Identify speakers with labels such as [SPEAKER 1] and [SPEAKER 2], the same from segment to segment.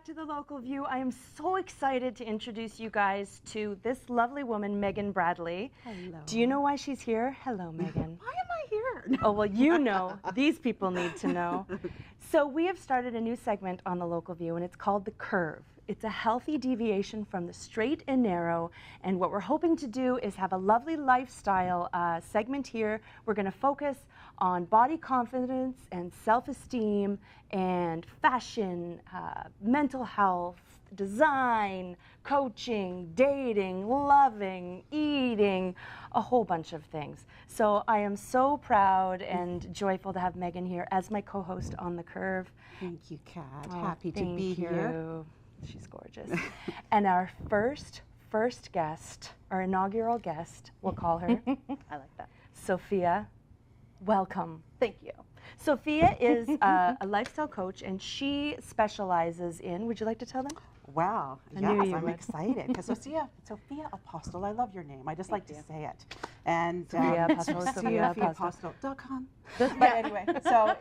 [SPEAKER 1] back to the Local View. I am so excited to introduce you guys to this lovely woman, Megan Bradley.
[SPEAKER 2] Hello.
[SPEAKER 1] Do you know why she's here? Hello, Megan.
[SPEAKER 2] Why am I here?
[SPEAKER 1] Oh, well, you know. These people need to know. So we have started a new segment on the Local View, and it's called The Curve. It's a healthy deviation from the straight and narrow, and what we're hoping to do is have a lovely lifestyle segment here. We're going to focus on body confidence and self-esteem and fashion, mental health, design, coaching, dating, loving, eating, a whole bunch of things. So I am so proud and joyful to have Megan here as my co-host on The Curve.
[SPEAKER 2] Thank you, Kat.
[SPEAKER 1] Oh,
[SPEAKER 2] Happy to be
[SPEAKER 1] thank
[SPEAKER 2] here.
[SPEAKER 1] you. She's gorgeous. And our first guest, our inaugural guest, we'll call her.
[SPEAKER 3] I like that.
[SPEAKER 1] Sophia, welcome.
[SPEAKER 3] Thank you.
[SPEAKER 1] Sophia is a lifestyle coach, and she specializes in, would you like to tell them?
[SPEAKER 2] Wow.
[SPEAKER 1] I knew
[SPEAKER 2] Yes,
[SPEAKER 1] you
[SPEAKER 2] I'm
[SPEAKER 1] would.
[SPEAKER 2] excited because Sophia Apostol, I love your name. I just like to say it. And
[SPEAKER 1] Sophia Apostol, Sophia Apostol.
[SPEAKER 2] SophiaApostol.com. But anyway, so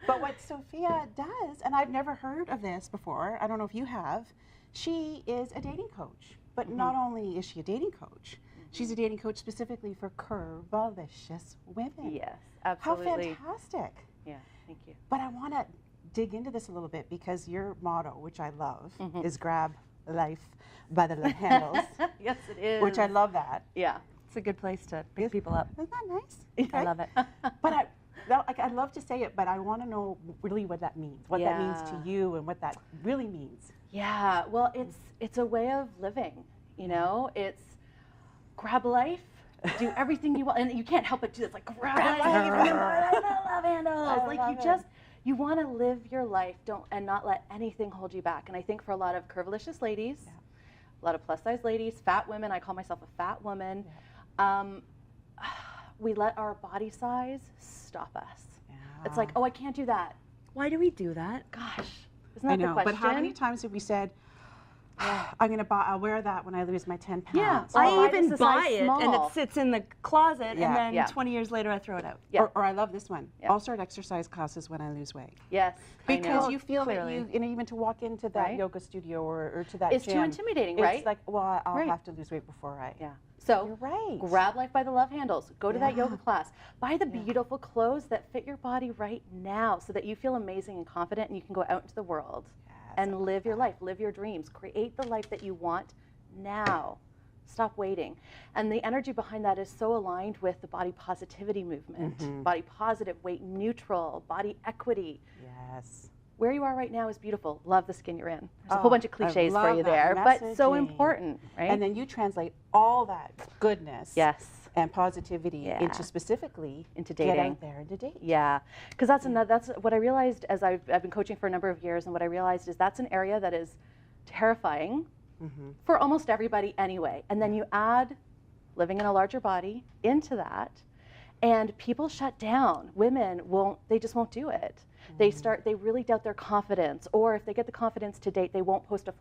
[SPEAKER 2] but what Sophia does, and I've never heard of this before, I don't know if you have, she is a dating coach. But not only is she a dating coach, she's a dating coach specifically for curvilicious women.
[SPEAKER 3] Yes, absolutely.
[SPEAKER 2] How fantastic.
[SPEAKER 3] Yeah, thank you.
[SPEAKER 2] But I want to dig into this a little bit because your motto, which I love, is grab life by the handles.
[SPEAKER 3] Yes, it is.
[SPEAKER 2] Which I love that.
[SPEAKER 3] Yeah.
[SPEAKER 1] It's a good place to pick people up.
[SPEAKER 2] Isn't that nice?
[SPEAKER 1] I love it.
[SPEAKER 2] But I'd love to say it, but I want to know really what that means, what that means to you and what that really means.
[SPEAKER 3] Yeah, well, it's a way of living, you know? It's grab life, do everything you want, and you can't help but do this, like grab life, love handles. You want to live your life, and not let anything hold you back. And I think for a lot of curvilicious ladies, a lot of plus size ladies, fat women, I call myself a fat woman, we let our body size stop us. Yeah. It's like, oh, I can't do that.
[SPEAKER 1] Why do we do that?
[SPEAKER 3] Gosh, isn't that the question?
[SPEAKER 2] But how many times have we said, I'll wear that when I lose my 10 pounds.
[SPEAKER 3] Yeah.
[SPEAKER 1] I even buy it
[SPEAKER 3] small.
[SPEAKER 1] and it sits in the closet and then
[SPEAKER 3] Yeah.
[SPEAKER 1] 20 years later I throw it out.
[SPEAKER 3] Yeah.
[SPEAKER 2] Or I love this one.
[SPEAKER 3] Yeah.
[SPEAKER 2] I'll start exercise classes when I lose weight.
[SPEAKER 3] Yes,
[SPEAKER 2] Because
[SPEAKER 3] I know.
[SPEAKER 2] you feel
[SPEAKER 1] Clearly.
[SPEAKER 2] that even to walk into that
[SPEAKER 3] Right.
[SPEAKER 2] yoga studio or to that
[SPEAKER 3] It's
[SPEAKER 2] gym.
[SPEAKER 3] too intimidating,
[SPEAKER 2] It's
[SPEAKER 3] right?
[SPEAKER 2] like, well, I'll
[SPEAKER 3] Right.
[SPEAKER 2] have to lose weight before I.
[SPEAKER 3] Yeah. So
[SPEAKER 2] You're right.
[SPEAKER 3] grab life by the love handles. Go to that
[SPEAKER 2] Yeah.
[SPEAKER 3] yoga class. Buy the beautiful clothes that fit your body right now so that you feel amazing and confident and you can go out into the world and live your life, live your dreams, create the life that you want now. Stop waiting. And the energy behind that is so aligned with the body positivity movement. Body positive, weight neutral, body equity.
[SPEAKER 2] Yes.
[SPEAKER 3] Where you are right now is beautiful. Love the skin you're in. There's a whole bunch of cliches for
[SPEAKER 2] love
[SPEAKER 3] you
[SPEAKER 2] that
[SPEAKER 3] there, but so
[SPEAKER 2] messaging.
[SPEAKER 3] important, right?
[SPEAKER 2] And then you translate all that goodness
[SPEAKER 3] Yes.
[SPEAKER 2] and positivity
[SPEAKER 3] Yeah.
[SPEAKER 2] into specifically
[SPEAKER 3] Into
[SPEAKER 2] get
[SPEAKER 3] dating.
[SPEAKER 2] out there and to date.
[SPEAKER 3] Yeah, because that's what I realized as I've been coaching for a number of years, and what I realized is that's an area that is terrifying for almost everybody anyway. And then you add living in a larger body into that, and people shut down. Women they just won't do it. They really doubt their confidence, or if they get the confidence to date, they won't post a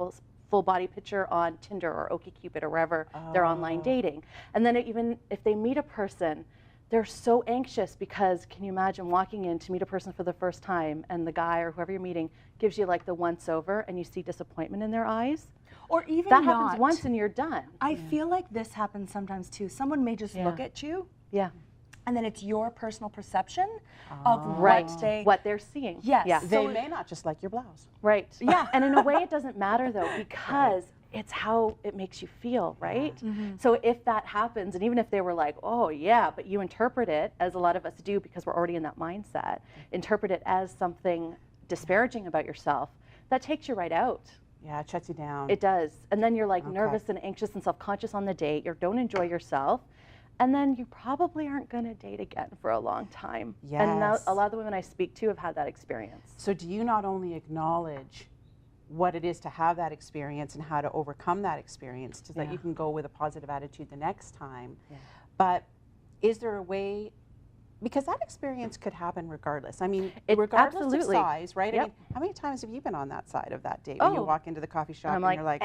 [SPEAKER 3] full body picture on Tinder or OkCupid or wherever they're online dating. And then even if they meet a person, they're so anxious because can you imagine walking in to meet a person for the first time and the guy or whoever you're meeting gives you like the once over and you see disappointment in their eyes?
[SPEAKER 1] Or even
[SPEAKER 3] That
[SPEAKER 1] not.
[SPEAKER 3] happens once and you're done.
[SPEAKER 1] I feel like this happens sometimes too. Someone may just look at you
[SPEAKER 3] Yeah.
[SPEAKER 1] and then it's your personal perception of
[SPEAKER 3] What they're seeing.
[SPEAKER 1] Yes.
[SPEAKER 3] Yeah.
[SPEAKER 2] They may not just like your blouse.
[SPEAKER 3] Right. Yeah. And in a way it doesn't matter though because it's how it makes you feel, right? So if that happens, and even if they were like, oh yeah, but you interpret it, as a lot of us do because we're already in that mindset, interpret it as something disparaging about yourself, that takes you right out.
[SPEAKER 2] Yeah, it shuts you down.
[SPEAKER 3] It does. And then you're like nervous and anxious and self-conscious on the date, you don't enjoy yourself, and then you probably aren't going to date again for a long time.
[SPEAKER 2] Yes.
[SPEAKER 3] And now, a lot of the women I speak to have had that experience.
[SPEAKER 2] So do you not only acknowledge what it is to have that experience and how to overcome that experience so that you can go with a positive attitude the next time, but is there a way, because that experience could happen regardless. I mean, regardless
[SPEAKER 3] absolutely.
[SPEAKER 2] of size, right?
[SPEAKER 3] Yep.
[SPEAKER 2] I mean, how many times have you been on that side of that date when you walk into the coffee shop and,
[SPEAKER 3] I'm
[SPEAKER 2] you're like,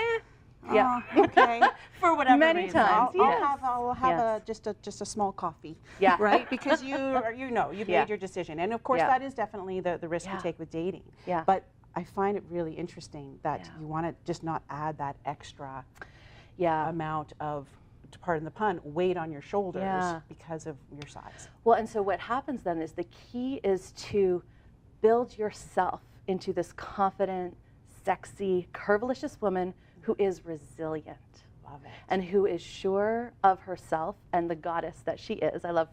[SPEAKER 3] yeah.
[SPEAKER 2] okay.
[SPEAKER 1] for whatever
[SPEAKER 3] Many
[SPEAKER 1] reason.
[SPEAKER 3] times.
[SPEAKER 2] I'll have just a small coffee.
[SPEAKER 3] Yeah.
[SPEAKER 2] Right? Because you've made your decision. And of course
[SPEAKER 3] Yeah.
[SPEAKER 2] that is definitely the risk you take with dating.
[SPEAKER 3] Yeah.
[SPEAKER 2] But I find it really interesting that you want to just not add that extra amount of, pardon the pun, weight on your shoulders because of your size.
[SPEAKER 3] Well, and so what happens then is the key is to build yourself into this confident, sexy, curvilicious woman who is resilient.
[SPEAKER 2] Love it.
[SPEAKER 3] And who is sure of herself and the goddess that she is. I love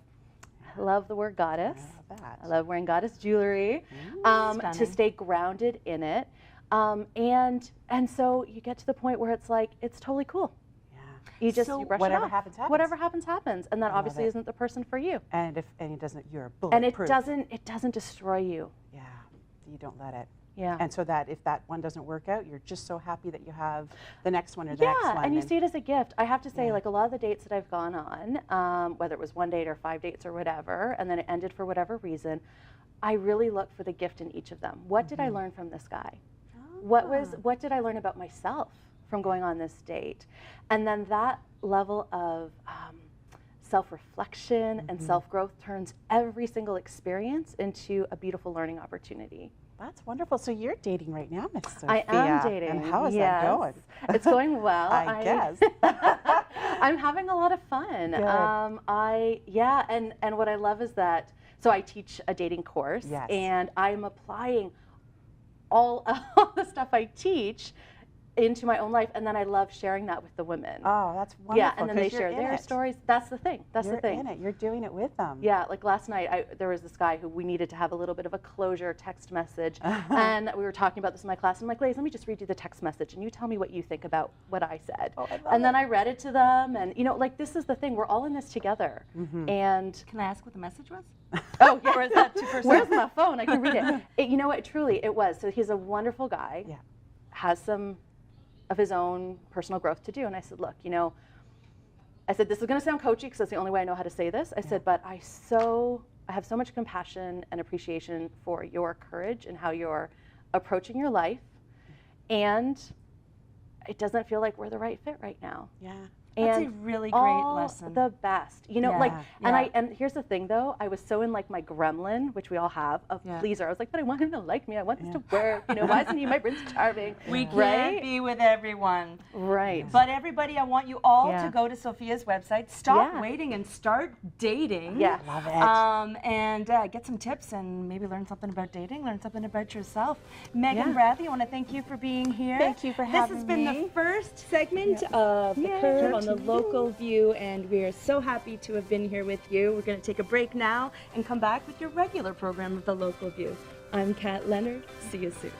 [SPEAKER 3] the word goddess.
[SPEAKER 2] I love that.
[SPEAKER 3] I love wearing goddess jewelry to stay grounded in it. And so you get to the point where it's like, it's totally cool.
[SPEAKER 2] Yeah.
[SPEAKER 3] You just
[SPEAKER 1] So
[SPEAKER 3] you brush
[SPEAKER 2] whatever
[SPEAKER 3] it off.
[SPEAKER 2] happens, happens.
[SPEAKER 3] Whatever happens, happens. And that obviously isn't the person for you.
[SPEAKER 2] And it doesn't, you're
[SPEAKER 3] And
[SPEAKER 2] bulletproof.
[SPEAKER 3] it doesn't destroy you.
[SPEAKER 2] Yeah. You don't let it.
[SPEAKER 3] Yeah.
[SPEAKER 2] And so that if that one doesn't work out, you're just so happy that you have the next one or the next one.
[SPEAKER 3] Yeah, and you see it as a gift. I have to say, like a lot of the dates that I've gone on, whether it was 1 date or 5 dates or whatever, and then it ended for whatever reason, I really look for the gift in each of them. What did I learn from this guy? What did I learn about myself from going on this date? And then that level of self-reflection and self-growth turns every single experience into a beautiful learning opportunity.
[SPEAKER 2] That's wonderful. So you're dating right now, Miss Sophia.
[SPEAKER 3] I am dating.
[SPEAKER 2] And how is that going?
[SPEAKER 3] It's going well.
[SPEAKER 2] I guess.
[SPEAKER 3] I'm having a lot of fun.
[SPEAKER 2] Good.
[SPEAKER 3] And what I love is that, so I teach a dating course,
[SPEAKER 2] Yes.
[SPEAKER 3] and I'm applying all the stuff I teach into my own life, and then I love sharing that with the women.
[SPEAKER 2] Oh, that's wonderful.
[SPEAKER 3] Yeah, and then they
[SPEAKER 2] 'cause you're
[SPEAKER 3] share
[SPEAKER 2] in
[SPEAKER 3] their
[SPEAKER 2] it.
[SPEAKER 3] stories. That's the thing. That's
[SPEAKER 2] You're
[SPEAKER 3] the thing.
[SPEAKER 2] in it. You're doing it with them.
[SPEAKER 3] Yeah, like last night, there was this guy who we needed to have a little bit of a closure text message, and we were talking about this in my class. And I'm like, ladies, let me just read you the text message, and you tell me what you think about what I said.
[SPEAKER 2] Oh, I love
[SPEAKER 3] and then
[SPEAKER 2] it.
[SPEAKER 3] I read it to them, and like this is the thing. We're all in this together. And
[SPEAKER 1] Can I ask what the message was?
[SPEAKER 3] oh, yeah.
[SPEAKER 1] Or is that too personal?
[SPEAKER 3] Where's my phone? I can read it. You know what? Truly, it was. So he's a wonderful guy.
[SPEAKER 2] Yeah.
[SPEAKER 3] Has some of his own personal growth to do. And I said, look, I said, this is going to sound coachy because that's the only way I know how to say this. I said, but I have so much compassion and appreciation for your courage and how you're approaching your life. And it doesn't feel like we're the right fit right now.
[SPEAKER 2] Yeah.
[SPEAKER 1] That's
[SPEAKER 3] And
[SPEAKER 1] a really great
[SPEAKER 3] all
[SPEAKER 1] lesson.
[SPEAKER 3] the best.
[SPEAKER 2] Yeah.
[SPEAKER 3] And here's the thing though, I was so in like my gremlin, which we all have, of pleaser. I was like, but I want him to like me. I want this to work. Why isn't he my Prince Charming?
[SPEAKER 1] We can't
[SPEAKER 3] Right?
[SPEAKER 1] be with everyone.
[SPEAKER 3] Right.
[SPEAKER 1] But everybody, I want you all
[SPEAKER 3] Yeah.
[SPEAKER 1] to go to Sophia's website, stop
[SPEAKER 3] Yeah.
[SPEAKER 1] waiting and start dating.
[SPEAKER 3] Yeah.
[SPEAKER 2] Love it.
[SPEAKER 1] And get some tips and maybe learn something about dating, learn something about yourself. Megan
[SPEAKER 3] Yeah.
[SPEAKER 1] Bradley, I want to thank you for being here.
[SPEAKER 2] Thank you for
[SPEAKER 1] This has
[SPEAKER 2] having
[SPEAKER 1] been
[SPEAKER 2] me.
[SPEAKER 1] the first segment of The Curve on the Local View, and we are so happy to have been here with you. We're going to take a break now and come back with your regular program of The Local View. I'm Kat Leonard. See you soon.